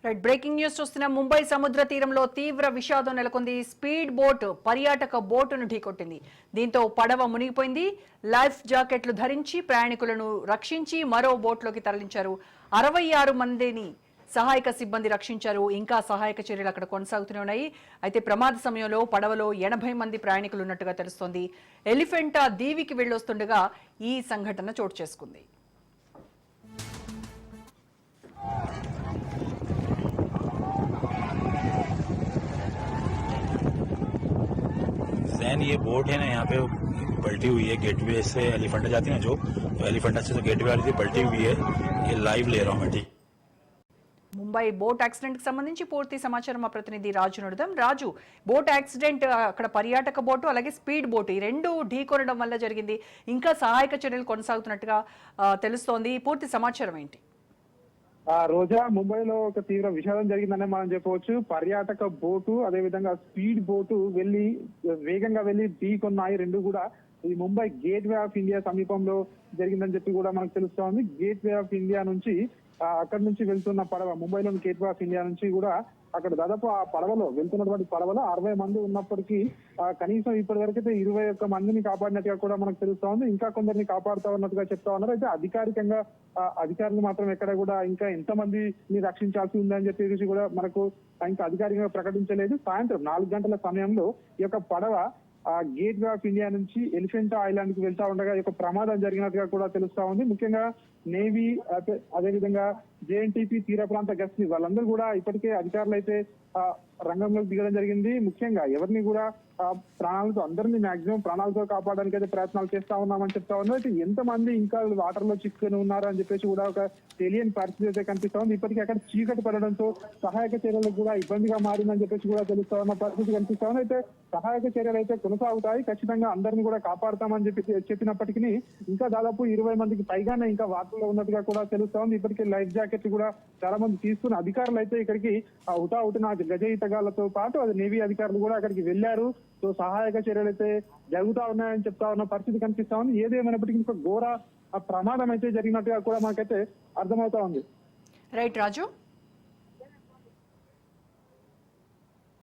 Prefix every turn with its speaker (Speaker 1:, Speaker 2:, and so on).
Speaker 1: Right breaking news చూస్తున్నాం. ముంబై సముద్ర తీరంలో తీవ్ర విషాదం నెలకొంది. స్పీడ్ బోట్ పర్యాటక బోటును ఢీకొట్టింది. దీంతో పడవ మునిగిపోయింది. లైఫ్ జాకెట్లు ధరించి ప్రయాణికులను రక్షించి మరో బోట్లోకి తరలించారు. 66 మందిని సహాయక సిబ్బంది రక్షించారు. ఇంకా సహాయక చర్యలు అక్కడ కొనసాగుతూనే ఉన్నాయి. అయితే ప్రమాద సమయంలో పడవలో 80 మంది ప్రయాణికులు ఉన్నట్టుగా తెలుస్తోంది. ఎలిఫెంటా దీవికి వెళ్లొస్తుండగా ఈ సంఘటన చోటు చేసుకుంది.
Speaker 2: जैन ये बोट है ना, यहाँ पे पलटी हुई है। गेटवे से एलिफेंटा जाती है ना, जो तो एलिफेंटा से जो गेटवे वाली थी पलटी हुई है। ये लाइव ले रहा हूँ मैं। ठीक,
Speaker 1: ముంబై బోట్ యాక్సిడెంట్ కి సంబంధించి పూర్తి సమాచారం మా ప్రతినిధి రాజు నడుదాం. రాజు, బోట్ యాక్సిడెంట్ అక్కడ పర్యాటక బోటు అలాగే స్పీడ్ బోటు ఈ రెండు ఢీకొనడం వల్ల జరిగింది. ఇంకా సహాయక చర్యలు కొనసాగుతున్నట్టుగా తెలుస్తోంది. పూర్తి సమాచారం ఏంటి?
Speaker 3: రోజా, ముంబైలో ఒక తీవ్ర విషాదం జరిగిందనే మనం చెప్పవచ్చు. పర్యాటక బోటు అదే విధంగా స్పీడ్ బోటు వేగంగా వెళ్లి ఢీకొన్నాయి. రెండు కూడా ఈ Mumbai gate way of India సమీపంలో జరిగిందని చెప్పి కూడా మనకు తెలుస్తోంది. గేట్ వే ఆఫ్ ఇండియా నుంచి అక్కడి నుంచి వెళ్తున్న పడవ, ముంబైలోని గేట్ వే ఆఫ్ ఇండియా నుంచి కూడా అక్కడ దాదాపు ఆ పడవలో వెళ్తున్నటువంటి పడవలో 60 మంది ఉన్నప్పటికీ కనీసం ఇప్పటి వరకైతే 21 మందిని కాపాడినట్టుగా కూడా మనకు తెలుస్తోంది. ఇంకా కొందరిని కాపాడుతా ఉన్నట్టుగా చెప్తా ఉన్నారు. అయితే అధికారికంగా అధికారులు మాత్రం ఎక్కడ కూడా ఇంకా ఎంత మందిని రక్షించాల్సి ఉందని చెప్పేసి కూడా మనకు ఇంకా అధికారికంగా ప్రకటించలేదు. సాయంత్రం 4 గంటల సమయంలో ఈ యొక్క పడవ గేట్ వే ఆఫ్ ఇండియా నుంచి ఎలిఫెంటా ఐలాండ్ కి వెళ్తా ఉండగా ఈ యొక్క ప్రమాదం జరిగినట్టుగా కూడా తెలుస్తా ఉంది. ముఖ్యంగా నేవీ అదేవిధంగా జేఎన్టీపీ తీర ప్రాంత గస్తీ వాళ్ళందరూ కూడా ఇప్పటికే అధికారులు అయితే రంగంలోకి దిగడం జరిగింది. ముఖ్యంగా ఎవరిని కూడా ప్రాణాలతో అందరినీ మాక్సిమం ప్రాణాలతో కాపాడడానికి అయితే ప్రయత్నాలు చేస్తా ఉన్నామని చెప్తా ఉన్నారు. అయితే ఎంతమంది ఇంకా వాటర్ లో చిక్కుని ఉన్నారు అని చెప్పేసి కూడా ఒక తెలియని పరిస్థితి అయితే కనిపిస్తా ఉంది. ఇప్పటికీ అక్కడ చీకటి పడడంతో సహాయక చర్యలకు కూడా ఇబ్బందిగా మారిందని చెప్పేసి కూడా తెలుస్తా ఉన్న పరిస్థితి కనిపిస్తా ఉంది. అయితే సహాయక చర్యలు అయితే కొనసాగుతాయి. ఖచ్చితంగా అందరినీ కూడా కాపాడుతామని చెప్పినప్పటికీ ఇంకా దాదాపు 20 మందికి పైగానే ఇంకా వార్తల్లో ఉన్నట్టుగా కూడా తెలుస్తా ఉంది. ఇప్పటికే లైఫ్ జాకెట్లు కూడా చాలా మంది తీసుకున్న అధికారులు అయితే ఇక్కడికి హుటాహుటిన గజ ఈతగాళ్లతో పాటు అది నేవీ అధికారులు కూడా అక్కడికి వెళ్లారు. సో సహాయక చర్యలు అయితే జరుగుతా ఉన్నాయని చెప్తా ఉన్న పరిస్థితి కనిపిస్తా ఉంది. ఏదేమైనప్పటికీ ఇంకా ఘోర ప్రమాదం అయితే జరిగినట్టుగా కూడా మనకైతే అర్థమవుతా ఉంది.
Speaker 1: రైట్ రాజు.